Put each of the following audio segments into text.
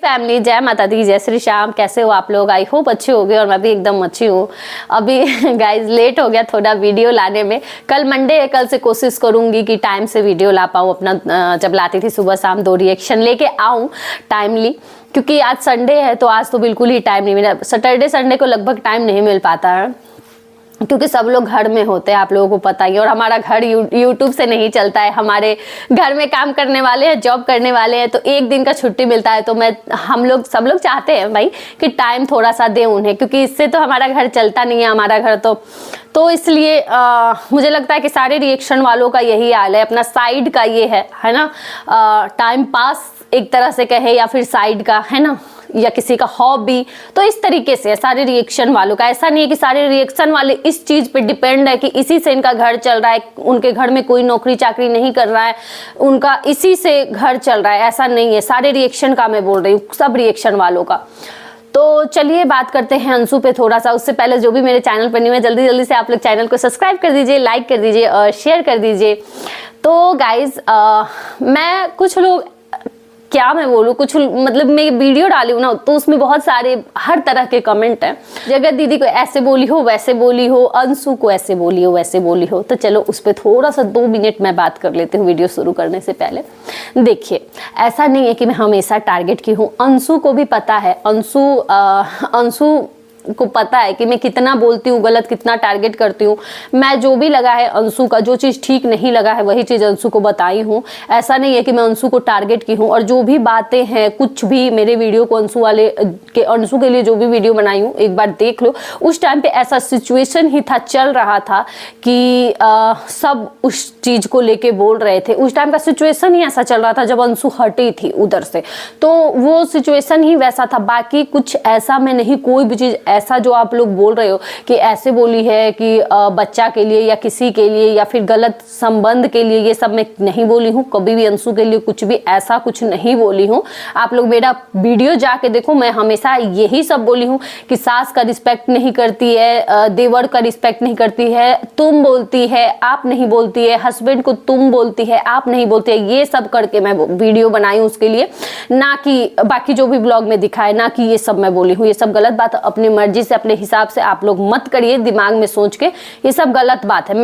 Family, जय माता दी, जय श्री श्याम। कैसे हो आप लोग? आई होप अच्छे हो गए और मैं भी एकदम अच्छी हूँ। अभी गाइज लेट हो गया थोड़ा वीडियो लाने में। कल मंडे है, कल से कोशिश करूंगी कि टाइम से वीडियो ला पाऊँ। अपना जब लाती थी सुबह शाम 2 रिएक्शन लेके आऊँ टाइमली, क्योंकि आज संडे है तो आज तो बिल्कुल ही टाइम नहीं मिला। सैटरडे संडे को लगभग टाइम नहीं मिल पाता है क्योंकि सब लोग घर में होते हैं, आप लोगों को पता ही है। और हमारा घर यूट्यूब से नहीं चलता है, हमारे घर में काम करने वाले हैं, जॉब करने वाले हैं, तो एक दिन का छुट्टी मिलता है। तो सब लोग चाहते हैं भाई कि टाइम थोड़ा सा दें उन्हें, क्योंकि इससे तो हमारा घर चलता नहीं है। हमारा घर तो इसलिए मुझे लगता है कि सारे रिएक्शन वालों का यही हाल है। अपना साइड का ये है ना, टाइम पास एक तरह से कहे या फिर साइड का, है ना, या किसी का हॉबी। तो इस तरीके से सारे रिएक्शन वालों का। ऐसा नहीं है कि सारे रिएक्शन वाले इस चीज पे डिपेंड है कि इसी से इनका घर चल रहा है, उनके घर में कोई नौकरी चाकरी नहीं कर रहा है, उनका इसी से घर चल रहा है, ऐसा नहीं है। सारे रिएक्शन का मैं बोल रही हूँ, सब रिएक्शन वालों का। तो चलिए बात करते हैं अंशु पे थोड़ा सा। उससे पहले जो भी मेरे चैनल पर नहीं है, जल्दी जल्दी से आप लोग चैनल को सब्सक्राइब कर दीजिए, लाइक कर दीजिए और शेयर कर दीजिए। तो गाइज मैं कुछ लोग, क्या मैं बोलूँ, कुछ मतलब मैं वीडियो डाली हूँ ना, तो उसमें बहुत सारे हर तरह के कमेंट हैं। जगत दीदी को ऐसे बोली हो, वैसे बोली हो, अंशु को ऐसे बोली हो, वैसे बोली हो। तो चलो उस पर थोड़ा सा 2 मिनट मैं बात कर लेती हूँ वीडियो शुरू करने से पहले। देखिए, ऐसा नहीं है कि मैं हमेशा टारगेट की हूँ। अंशु को भी पता है, अंशु को पता है कि मैं कितना बोलती हूँ, गलत कितना टारगेट करती हूँ। मैं जो भी लगा है अंशु का, जो चीज़ ठीक नहीं लगा है वही चीज़ अंशु को बताई हूँ। ऐसा नहीं है कि मैं अंशु को टारगेट की हूँ। और जो भी बातें हैं, कुछ भी मेरे वीडियो को अंशु के लिए जो भी वीडियो बनाई हूँ, एक बार देख लो। उस टाइम पे ऐसा सिचुएशन ही था, चल रहा था कि सब उस चीज़ को लेके बोल रहे थे। उस टाइम का सिचुएशन ही ऐसा चल रहा था जब अंशु हटी थी उधर से, तो वो सिचुएशन ही वैसा था। बाकी कुछ ऐसा मैं नहीं, कोई भी चीज़ ऐसा जो आप लोग बोल रहे हो कि ऐसे बोली है कि बच्चा के लिए या किसी के लिए या फिर गलत संबंध के लिए, ये सब मैं नहीं बोली हूँ। कभी भी अंशु के लिए कुछ भी ऐसा कुछ नहीं बोली हूँ। आप लोग मेरा वीडियो जाके देखो, मैं हमेशा यही सब बोली हूँ कि सास का रिस्पेक्ट नहीं करती है, देवर का रिस्पेक्ट नहीं करती है, तुम बोलती है आप नहीं बोलती है, हस्बैंड को तुम बोलती है आप नहीं बोलती है। ये सब करके मैं वीडियो बनाई हूँ उसके लिए, ना कि बाकी जो भी ब्लॉग में दिखाए, ना कि ये सब मैं बोली हूँ। ये सब गलत बात अपने मर्जी से, अपने हिसाब से आप लोग मत करिए, दिमाग में सोच के। ये सब गलत बात है।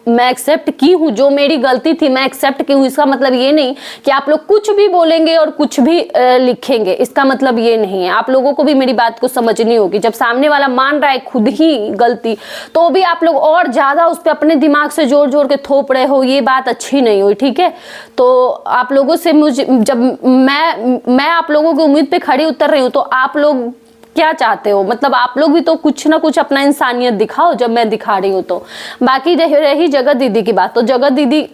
मैं एक्सेप्ट की हूँ, जो मेरी गलती थी मैं एक्सेप्ट की हूँ। इसका मतलब ये नहीं कि आप लोग कुछ भी बोलेंगे और कुछ भी लिखेंगे, इसका मतलब ये नहीं है। आप लोगों को भी मेरी बात को समझनी होगी। जब सामने वाला मान रहा है खुद ही गलती, तो भी आप लोग और ज्यादा उस पर अपने दिमाग से जोर जोर के थोप रहे हो, ये बात अच्छी नहीं हुई, ठीक है। तो आप लोगों से जब मैं आप लोगों की उम्मीद पे खड़ी उतर रही हूँ, तो आप लोग क्या चाहते हो? मतलब आप लोग भी तो कुछ ना कुछ अपना इंसानियत दिखाओ जब मैं दिखा रही हूँ तो। बाकी रही जगत दीदी की बात, तो जगत दीदी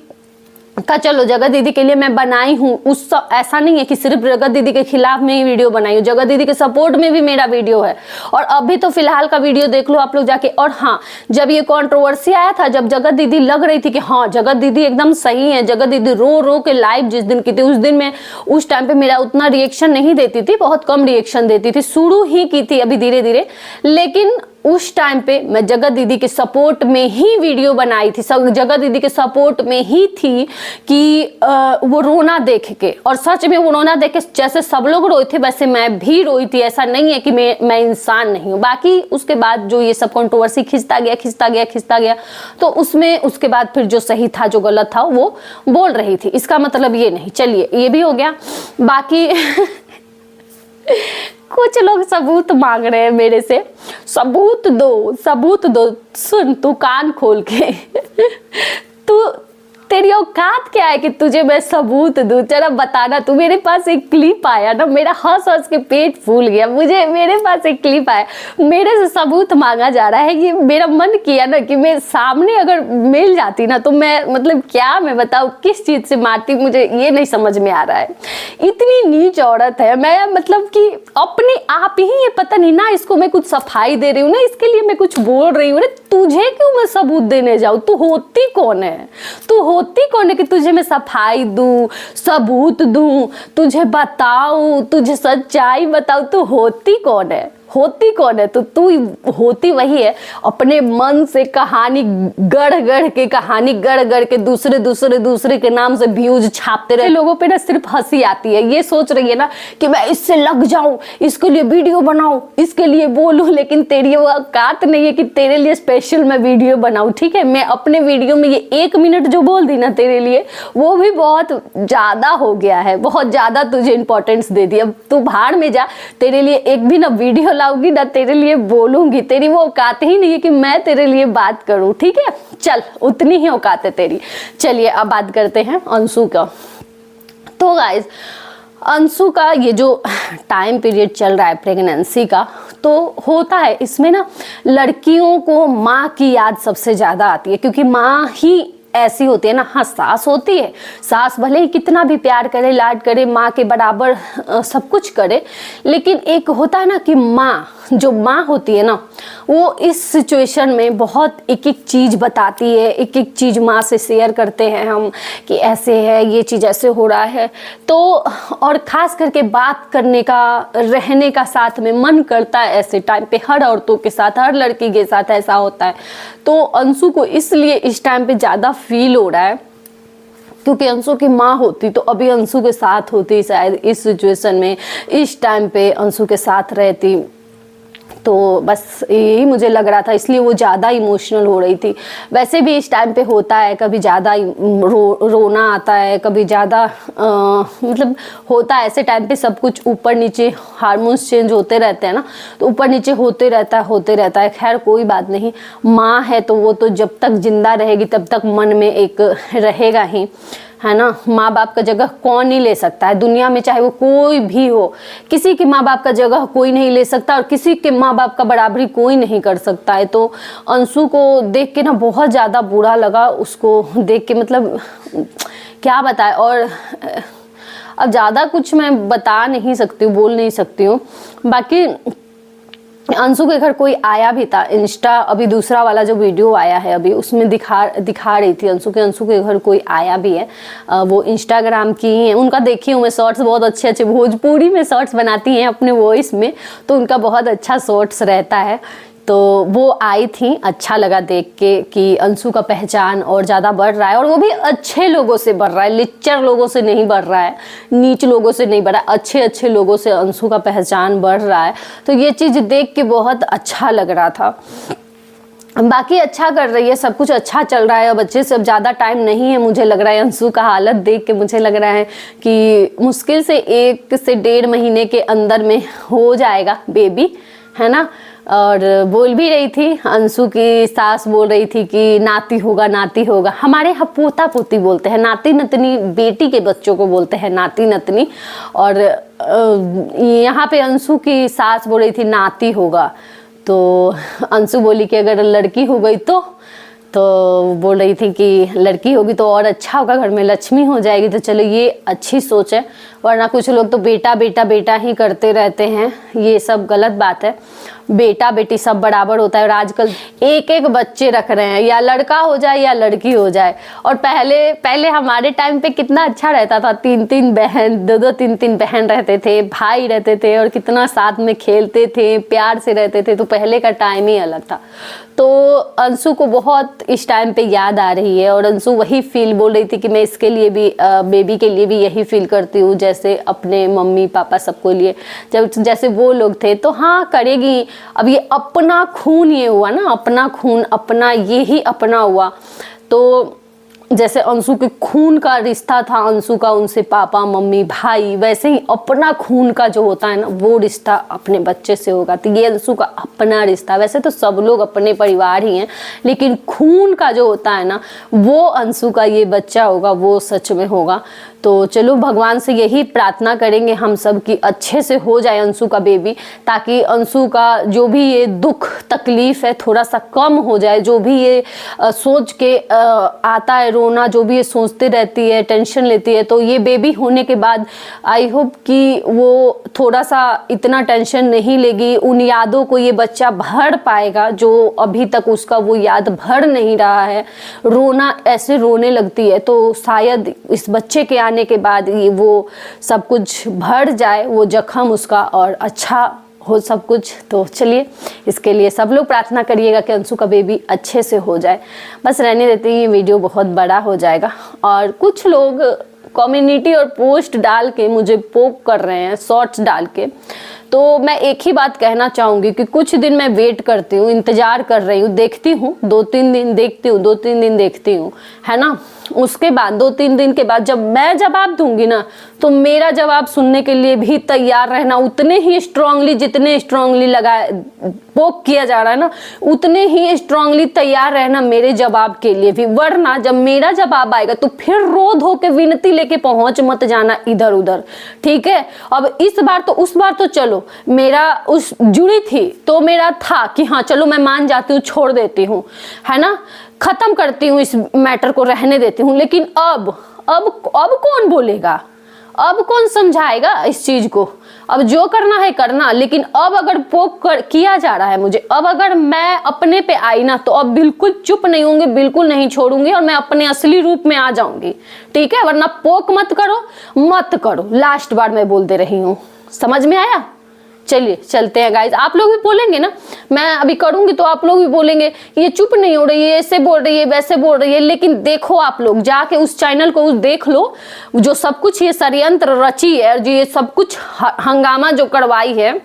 का चलो, जगत दीदी के लिए मैं बनाई हूँ। ऐसा नहीं है कि सिर्फ जगत दीदी के खिलाफ में ही वीडियो बनाई हूँ, जगत दीदी के सपोर्ट में भी मेरा वीडियो है। और अभी तो फिलहाल का वीडियो देख लो आप लोग जाके। और हाँ, जब ये कंट्रोवर्सी आया था, जब जगत दीदी लग रही थी कि हाँ जगत दीदी एकदम सही है, जगत दीदी रो रो के लाइव जिस दिन की थी, उस दिन मैं उस टाइम पे मेरा उतना रिएक्शन नहीं देती थी, बहुत कम रिएक्शन देती थी, शुरू ही की थी अभी धीरे धीरे। लेकिन उस टाइम पे मैं जगत दीदी के सपोर्ट में ही वीडियो बनाई थी, जगत दीदी के सपोर्ट में ही थी कि वो रोना देख के, और सच में वो रोना देख के जैसे सब लोग रोए थे वैसे मैं भी रोई थी। ऐसा नहीं है कि मैं इंसान नहीं हूँ। बाकी उसके बाद जो ये सब कंट्रोवर्सी खिंचता गया, तो उसमें उसके बाद फिर जो सही था जो गलत था वो बोल रही थी। इसका मतलब ये नहीं। चलिए ये भी हो गया। बाकी कुछ लोग सबूत मांग रहे हैं मेरे से, सबूत दो। सुन, तू कान खोल के तू, तेरी औकात क्या है कि तुझे मैं सबूत दूं? चला बताना। तू, मेरे पास एक क्लिप आया ना, मेरा हंस के पेट फूल गया। मेरे पास एक क्लिप आया, मेरे से सबूत मांगा जा रहा है। ये मेरा मन किया ना कि मैं सामने अगर मिल जाती ना, तो मैं मतलब क्या मैं बताऊँ किस चीज से मारती, मुझे ये नहीं समझ में आ रहा है। इतनी नीच औरत है मैं, मतलब कि अपने आप ही, ये पता नहीं ना, इसको मैं कुछ सफाई दे रही हूँ ना, इसके लिए मैं कुछ बोल रही हूँ। तुझे क्यों मैं सबूत देने जाऊँ? तू होती कौन है? होती कौन है कि तुझे मैं सफाई दूं, सबूत दूं, तुझे बताऊं, तुझे सच्चाई बताऊं? तू होती कौन है? होती कौन है? तो तू होती वही है, अपने मन से कहानी गढ़ गढ़ के दूसरे के नाम से व्यूज छापते रहे। लोगों पे ना सिर्फ हंसी आती है, ये सोच रही है ना कि मैं इससे लग जाऊं, इसके लिए वीडियो बनाऊं, इसके लिए बोलूं, लेकिन तेरी वो औकात नहीं है कि तेरे लिए स्पेशल मैं वीडियो बनाऊं। ठीक है, मैं अपने वीडियो में ये 1 मिनट जो बोल दी ना तेरे लिए, वो भी बहुत ज्यादा हो गया है, बहुत ज्यादा तुझे इंपॉर्टेंस दे दी। अब तू भाड़ में जा, तेरे लिए एक भी ना वीडियो लाऊंगी ना तेरे लिए बोलूंगी, तेरी वो औकात ही नहीं है कि मैं तेरे लिए बात करूं। ठीक है, चल उतनी ही औकात है तेरी। चलिए अब बात करते हैं अंशु का। तो गाइस, अंशु का ये जो टाइम पीरियड चल रहा है प्रेगनेंसी का, तो होता है इसमें ना लड़कियों को माँ की याद सबसे ज्यादा आती है, क्योंकि माँ ही ऐसी होती है ना। हाँ, सास होती है, सास भले ही कितना भी प्यार करे, लाड करे, माँ के बराबर सब कुछ करे, लेकिन एक होता है ना कि माँ, जो माँ होती है ना, वो इस सिचुएशन में बहुत एक एक चीज़ बताती है, एक एक चीज़ माँ से शेयर करते हैं हम कि ऐसे है, ये चीज़ ऐसे हो रहा है। तो और ख़ास करके बात करने का, रहने का साथ में मन करता है ऐसे टाइम पे। हर औरतों के साथ, हर लड़की के साथ ऐसा होता है। तो अंशु को इसलिए इस टाइम पे ज़्यादा फील हो रहा है, क्योंकि अंशु की माँ होती तो अभी अंशु के साथ होती, शायद इस सिचुएशन में इस टाइम पे अंशु के साथ रहती। तो बस यही मुझे लग रहा था, इसलिए वो ज़्यादा इमोशनल हो रही थी। वैसे भी इस टाइम पे होता है, कभी ज़्यादा रोना आता है, कभी ज़्यादा मतलब होता है ऐसे टाइम पे, सब कुछ ऊपर नीचे, हार्मोन्स चेंज होते रहते हैं ना, तो ऊपर नीचे होते रहता है। खैर कोई बात नहीं, माँ है तो वो तो जब तक जिंदा रहेगी तब तक मन में एक रहेगा ही, है ना। माँ बाप का जगह कौन नहीं ले सकता है दुनिया में, चाहे वो कोई भी हो। किसी के माँ बाप का जगह कोई नहीं ले सकता और किसी के माँ बाप का बराबरी कोई नहीं कर सकता है। तो अंशु को देख के ना बहुत ज़्यादा बुरा लगा, उसको देख के, मतलब क्या बताए। और अब ज़्यादा कुछ मैं बता नहीं सकती हूँ, बोल नहीं सकती हूँ। बाकी अंशु के घर कोई आया भी था, इंस्टा अभी दूसरा वाला जो वीडियो आया है अभी, उसमें दिखा रही थी अंशु के घर कोई आया भी है। वो इंस्टाग्राम की ही है, उनका देखी हूँ मैं शॉर्ट्स, बहुत अच्छे भोजपुरी में शॉर्ट्स बनाती हैं अपने वॉइस में, तो उनका बहुत अच्छा शॉर्ट्स रहता है। तो वो आई थी, अच्छा लगा देख के कि अंशु का पहचान और ज़्यादा बढ़ रहा है, और वो भी अच्छे लोगों से बढ़ रहा है, लिच्चर लोगों से नहीं बढ़ रहा है, नीच लोगों से नहीं बढ़ रहा है, अच्छे लोगों से अंशु का पहचान बढ़ रहा है। तो ये चीज़ देख के बहुत अच्छा लग रहा था। बाकी अच्छा कर रही है, सब कुछ अच्छा चल रहा है। अब बच्चे से अब ज़्यादा टाइम नहीं है, मुझे लग रहा है अंशु का हालत देख के मुझे लग रहा है कि मुश्किल से 1 से 1.5 महीने के अंदर में हो जाएगा बेबी, है ना। और बोल भी रही थी, अंशु की सास बोल रही थी कि नाती होगा। हमारे यहाँ पोता पोती बोलते हैं, नाती नतनी बेटी के बच्चों को बोलते हैं नाती नतनी। और यहाँ पे अंशु की सास बोल रही थी नाती होगा। तो अंशु बोली कि अगर लड़की हो गई तो बोल रही थी कि लड़की होगी तो और अच्छा होगा, घर में लक्ष्मी हो जाएगी। तो चलो ये अच्छी सोच है, वरना कुछ लोग तो बेटा ही करते रहते हैं, ये सब गलत बात है। बेटा बेटी सब बराबर होता है, और आजकल एक बच्चे रख रहे हैं, या लड़का हो जाए या लड़की हो जाए। और पहले हमारे टाइम पे कितना अच्छा रहता था, 3 बहन, 2 3 बहन रहते थे, भाई रहते थे, और कितना साथ में खेलते थे, प्यार से रहते थे। तो पहले का टाइम ही अलग था। तो अंशु को बहुत इस टाइम पे याद आ रही है, और अंशु वही फील बोल रही थी कि मैं इसके लिए भी, बेबी के लिए भी यही फील करती हूँ जैसे अपने मम्मी पापा सबको लिए जैसे वो लोग थे। तो हाँ करेगी। अब ये अपना खून ये हुआ ना, अपना खून, अपना ये ही अपना हुआ। तो जैसे अंशु के खून का रिश्ता था अंशु का उनसे, पापा मम्मी भाई, वैसे ही अपना खून का जो होता है ना, वो रिश्ता अपने बच्चे से होगा। तो ये अंशु का अपना रिश्ता, वैसे तो सब लोग अपने परिवार ही हैं, लेकिन खून का जो होता है ना, वो अंशु का ये बच्चा होगा, वो सच में होगा। तो चलो भगवान से यही प्रार्थना करेंगे हम सब कि अच्छे से हो जाए अंशु का बेबी, ताकि अंशु का जो भी ये दुख तकलीफ है थोड़ा सा कम हो जाए। जो भी ये सोच के आता है रोना, जो भी ये सोचते रहती है, टेंशन लेती है, तो ये बेबी होने के बाद आई होप कि वो थोड़ा सा इतना टेंशन नहीं लेगी, उन यादों को ये बच्चा भर पाएगा जो अभी तक उसका वो याद भर नहीं रहा है। रोना ऐसे रोने लगती है, तो शायद इस बच्चे के आने के बाद ये वो सब कुछ भर जाए, वो जख्म उसका, और अच्छा हो सब कुछ। तो चलिए, इसके लिए सब लोग प्रार्थना करिएगा कि अंशु का बेबी अच्छे से हो जाए। बस रहने देते हैं, ये वीडियो बहुत बड़ा हो जाएगा। और कुछ लोग कम्युनिटी और पोस्ट डाल के मुझे पोक कर रहे हैं, शॉर्ट्स डाल के। तो मैं एक ही बात कहना चाहूँगी कि कुछ दिन मैं वेट करती हूँ, इंतज़ार कर रही हूँ, देखती हूँ, 2-3 दिन देखती हूँ, 2-3 दिन देखती हूँ, है ना। उसके बाद 2-3 दिन के बाद जब मैं जवाब दूंगी ना, तो मेरा जवाब सुनने के लिए भी तैयार रहना, उतने ही स्ट्रांगली, जितने स्ट्रांगली पोक किया जा रहा है ना, उतने ही स्ट्रांगली तैयार रहना मेरे जवाब के लिए भी। वरना जब मेरा जवाब आएगा तो फिर रो धो के विनती लेके पहुंच मत जाना इधर उधर, ठीक है। अब इस बार तो, उस बार तो चलो मेरा उस जुड़ी थी तो मेरा था कि हाँ चलो मैं मान जाती हूँ, छोड़ देती हूँ, है ना, खत्म करती हूँ इस मैटर को, रहने देती हूँ। लेकिन अब कौन बोलेगा, अब कौन समझाएगा इस चीज को। अब जो करना है करना, लेकिन अब अगर किया जा रहा है मुझे, अब अगर मैं अपने पे आई ना, तो अब बिल्कुल चुप नहीं होंगे, बिल्कुल नहीं छोड़ूंगी और मैं अपने असली रूप में आ जाऊंगी, ठीक है। वरना पोक मत करो, लास्ट बार मैं बोल दे रही हूँ, समझ में आया। चलिए चलते हैं गाइज। आप लोग भी बोलेंगे ना, मैं अभी करूंगी तो आप लोग भी बोलेंगे ये चुप नहीं हो रही है, ऐसे बोल रही है, वैसे बोल रही है। लेकिन देखो, आप लोग जाके उस चैनल को देख लो, जो सब कुछ ये षड्यंत्र रची है और जो ये सब कुछ हंगामा जो करवाई है,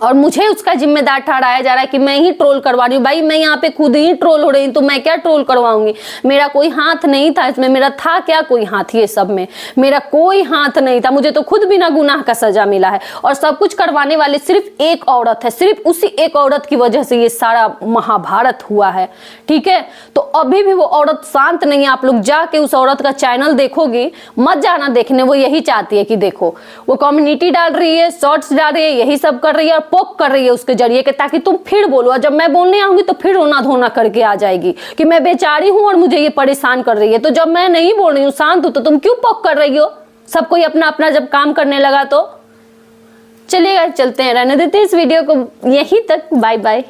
और मुझे उसका जिम्मेदार ठहराया जा रहा है कि मैं ही ट्रोल करवा रही हूँ। भाई मैं यहाँ पे खुद ही ट्रोल हो रही हूँ, तो मैं क्या ट्रोल करवाऊंगी। मेरा कोई हाथ नहीं था इसमें, मेरा था क्या कोई हाथ, ये सब में मेरा कोई हाथ नहीं था। मुझे तो खुद बिना गुनाह का सजा मिला है, और सब कुछ करवाने वाले सिर्फ एक औरत है। सिर्फ उसी एक औरत की वजह से ये सारा महाभारत हुआ है, ठीक है। तो अभी भी वो औरत शांत नहीं है। आप लोग जाके उस औरत का चैनल देखोगे, मत जाना देखने, वो यही चाहती है कि देखो, वो कम्युनिटी डाल रही है, शॉर्ट्स डाल रही है, यही सब कर रही है, पोक कर रही है उसके जरिए के, ताकि तुम फिर बोलो। और जब मैं बोलने आऊंगी तो फिर रोना धोना करके आ जाएगी कि मैं बेचारी हूं और मुझे ये परेशान कर रही है। तो जब मैं नहीं बोल रही हूँ, शांत हूं, तो तुम क्यों पोक कर रही हो। सब कोई अपना अपना जब काम करने लगा तो चलिए चलते हैं, रहने देते हैं इस वीडियो को यहीं तक। Bye bye.